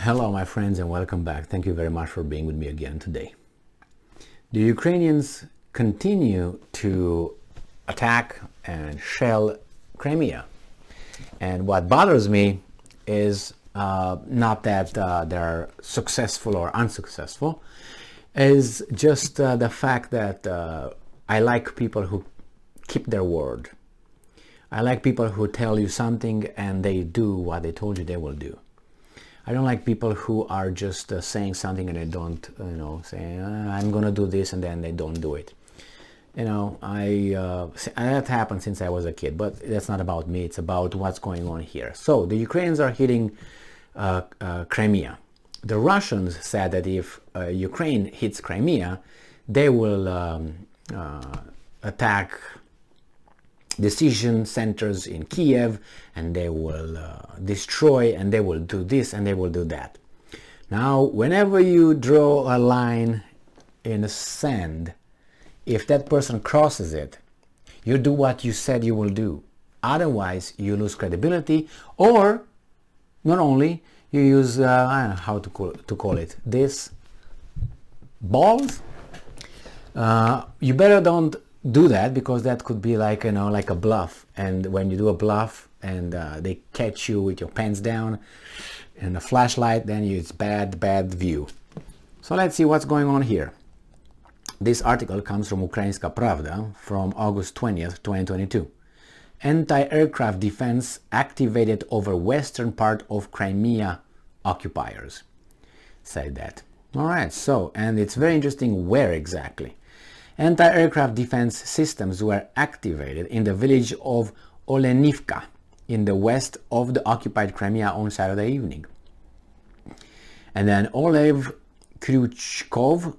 Hello my friends and welcome back. Thank you very much for being with me again today. The Ukrainians continue to attack and shell Crimea. And what bothers me is not that they're successful or unsuccessful, is just the fact that I like people who keep their word. I like people who tell you something and they do what they told you they will do. I don't like people who are just saying something and they don't, saying I'm gonna do this and then they don't do it. That happened since I was a kid, but that's not about me. It's about what's going on here. So the Ukrainians are hitting Crimea. The Russians said that if Ukraine hits Crimea, they will attack decision centers in Kiev, and they will destroy, and they will do this and they will do that. Now, whenever you draw a line in the sand, if that person crosses it, you do what you said you will do. Otherwise, you lose credibility, or not only, you use, I don't know how to call it, this balls. You better don't do that, because that could be like like a bluff, and when you do a bluff and they catch you with your pants down and a flashlight, then it's bad view. So let's see what's going on here. This article comes from Ukrainska Pravda from August 20th, 2022. Anti-aircraft defense activated over western part of Crimea, occupiers say that. All right, so, and it's very interesting where exactly. Anti-aircraft defense systems were activated in the village of Olenivka in the west of the occupied Crimea on Saturday evening. And then Olev Kryuchkov,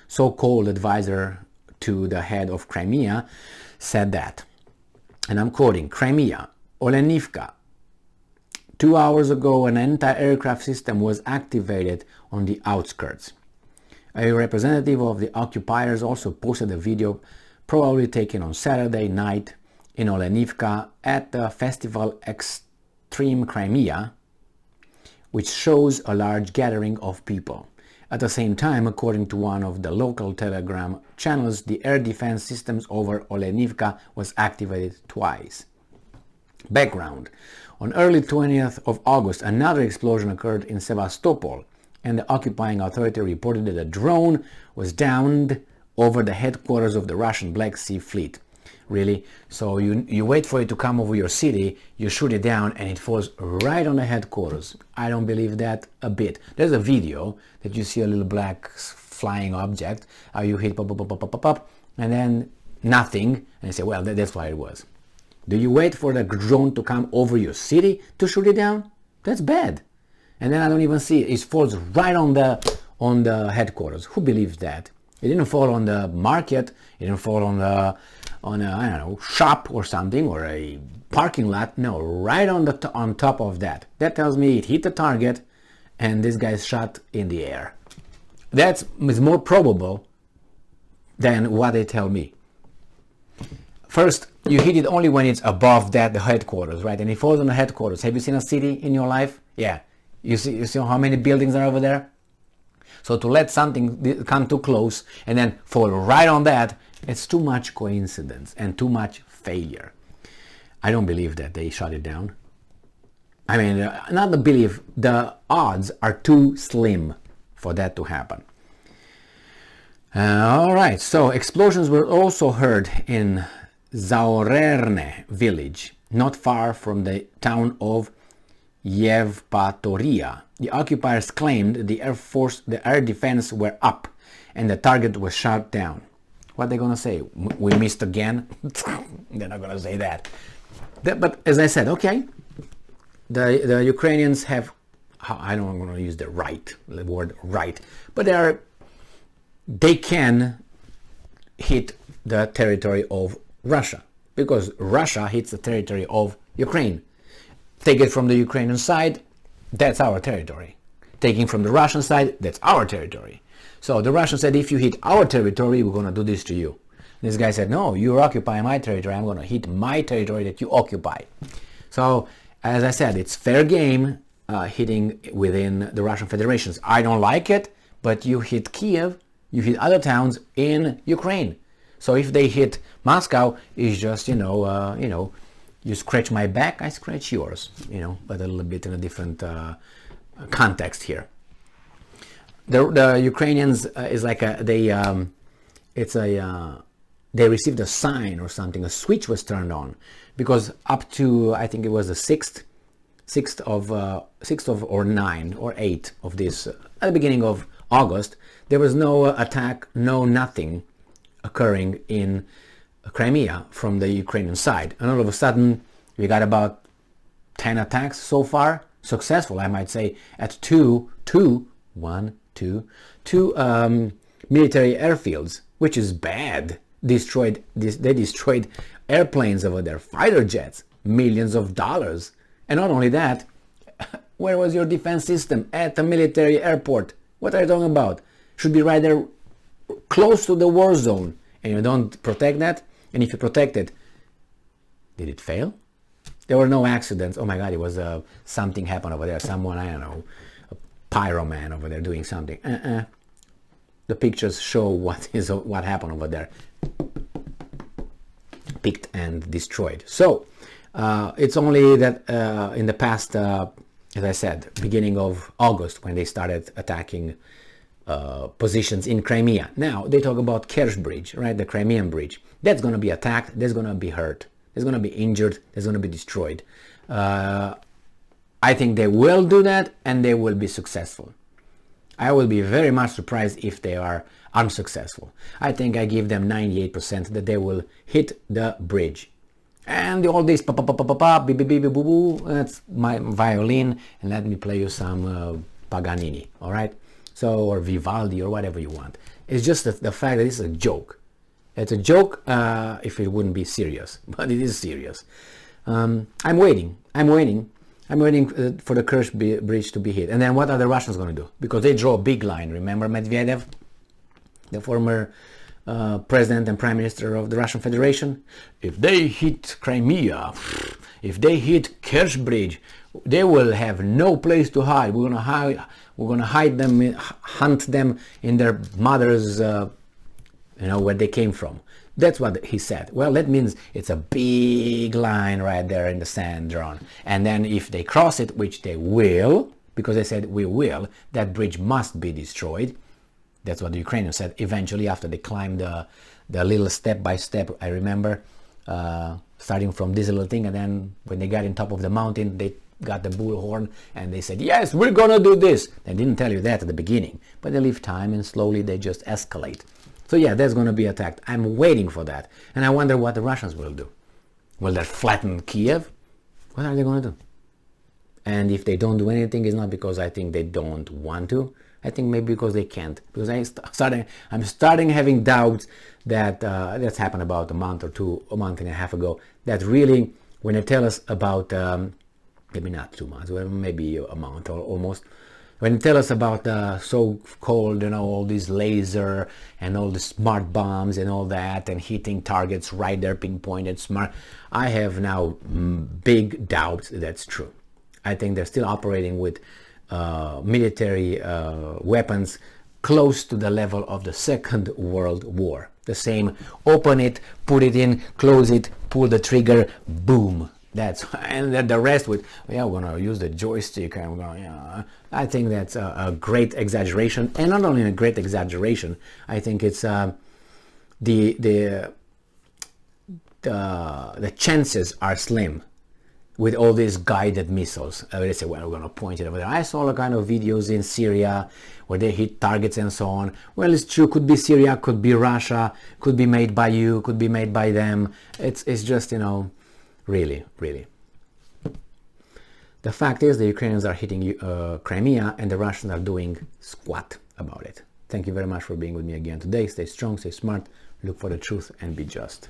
so-called advisor to the head of Crimea, said that, and I'm quoting, Crimea, Olenivka, 2 hours ago an anti-aircraft system was activated on the outskirts. A representative of the occupiers also posted a video probably taken on Saturday night in Olenivka at the festival Extreme Crimea, which shows a large gathering of people. At the same time, according to one of the local Telegram channels, the air defense systems over Olenivka was activated twice. Background. On early 20th of August, another explosion occurred in Sevastopol, and the occupying authority reported that a drone was downed over the headquarters of the Russian Black Sea Fleet. Really? So you wait for it to come over your city, you shoot it down, and it falls right on the headquarters. I don't believe that a bit. There's a video that you see a little black flying object, you hit pop, pop, pop, pop, pop, pop, and then nothing, and you say, well, that's why it was. Do you wait for the drone to come over your city to shoot it down? That's bad. And then I don't even see it. It falls right on the headquarters. Who believes that? It didn't fall on the market. It didn't fall on a I don't know, shop or something, or a parking lot. No, right on top of that. That tells me it hit the target, and this guy's shot in the air. That is more probable than what they tell me. First, you hit it only when it's above the headquarters, right? And it falls on the headquarters. Have you seen a city in your life? Yeah. You see how many buildings are over there? So to let something come too close and then fall right on that, it's too much coincidence and too much failure. I don't believe that they shot it down. I mean, not the belief, the odds are too slim for that to happen. All right, so explosions were also heard in Zaorerne village, not far from the town of Yevpatoria. The occupiers claimed the air defense were up and the target was shot down. What are they gonna say? We missed again? They're not gonna say that. But as I said, okay, the Ukrainians have, I don't want to use the word right, but they can hit the territory of Russia, because Russia hits the territory of Ukraine. Take it from the Ukrainian side, that's our territory. Taking from the Russian side, that's our territory. So the Russians said, if you hit our territory, we're going to do this to you. This guy said, no, you occupy my territory, I'm going to hit my territory that you occupy. So, as I said, it's fair game. hitting within the Russian Federation. I don't like it, but you hit Kiev, you hit other towns in Ukraine. So if they hit Moscow, it's just, you scratch my back, I scratch yours, but a little bit in a different context here. The Ukrainians is like they received a sign or something, a switch was turned on, because up to, I think it was the 6th of or 9 or 8 of this, at the beginning of August, there was no attack, no nothing occurring in Crimea from the Ukrainian side. And all of a sudden, we got about 10 attacks so far, successful, I might say, at two military airfields, which is bad. They destroyed airplanes over there, fighter jets, millions of dollars. And not only that, where was your defense system? At a military airport. What are you talking about? Should be right there close to the war zone, and you don't protect that. And if you protect it, did it fail? There were no accidents. Oh my God, it was something happened over there. Someone, I don't know, a pyroman over there doing something. The pictures show what happened over there. Picked and destroyed. So it's only that in the past, as I said, beginning of August, when they started attacking positions in Crimea. Now they talk about Kerch Bridge, right? The Crimean bridge. That's going to be attacked. That's going to be hurt. That's going to be injured. That's going to be destroyed. I think they will do that, and they will be successful. I will be very much surprised if they are unsuccessful. I think I give them 98% that they will hit the bridge. And all this pa pa pa pa pa pa beep beep beep boo boo, that's my violin, and let me play you some Paganini, all right? So, or Vivaldi, or whatever you want. It's just the fact that it's a joke. It's a joke if it wouldn't be serious, but it is serious. I'm waiting for the Kerch Bridge to be hit. And then what are the Russians going to do? Because they draw a big line. Remember Medvedev, the former president and prime minister of the Russian Federation? If they hit Crimea, if they hit Kerch Bridge, they will have no place to hide. We're gonna hide them, hunt them in their mother's, where they came from. That's what he said. Well, that means it's a big line right there in the sand drawn. And then if they cross it, which they will, because they said we will, that bridge must be destroyed. That's what the Ukrainians said eventually after they climbed the little step by step. I remember starting from this little thing, and then when they got on top of the mountain, they got the bullhorn and they said, yes, we're gonna do this. They didn't tell you that at the beginning, but they leave time and slowly they just escalate. So yeah, that's going to be attacked. I'm waiting for that. And I wonder what the Russians will do. Will they flatten Kiev? What are they going to do? And if they don't do anything, it's not because I think they don't want to. I think maybe because they can't. Because I'm starting having doubts that that's happened about a month and a half ago. That really, when they tell us about, maybe not 2 months, maybe a month or almost, when they tell us about the so-called, all these laser and all the smart bombs and all that, and hitting targets right there, pinpointed, smart, I have now big doubts that's true. I think they're still operating with military weapons close to the level of the Second World War. The same, open it, put it in, close it, pull the trigger, boom. And then the rest with, yeah, we're going to use the joystick, and we're going, yeah. I think that's a great exaggeration, and not only a great exaggeration, I think it's the chances are slim with all these guided missiles. They say, well, we're going to point it over there. I saw all kind of videos in Syria where they hit targets and so on. Well, it's true, could be Syria, could be Russia, could be made by you, could be made by them. It's just, really. The fact is the Ukrainians are hitting Crimea, and the Russians are doing squat about it. Thank you very much for being with me again today. Stay strong, stay smart, look for the truth, and be just.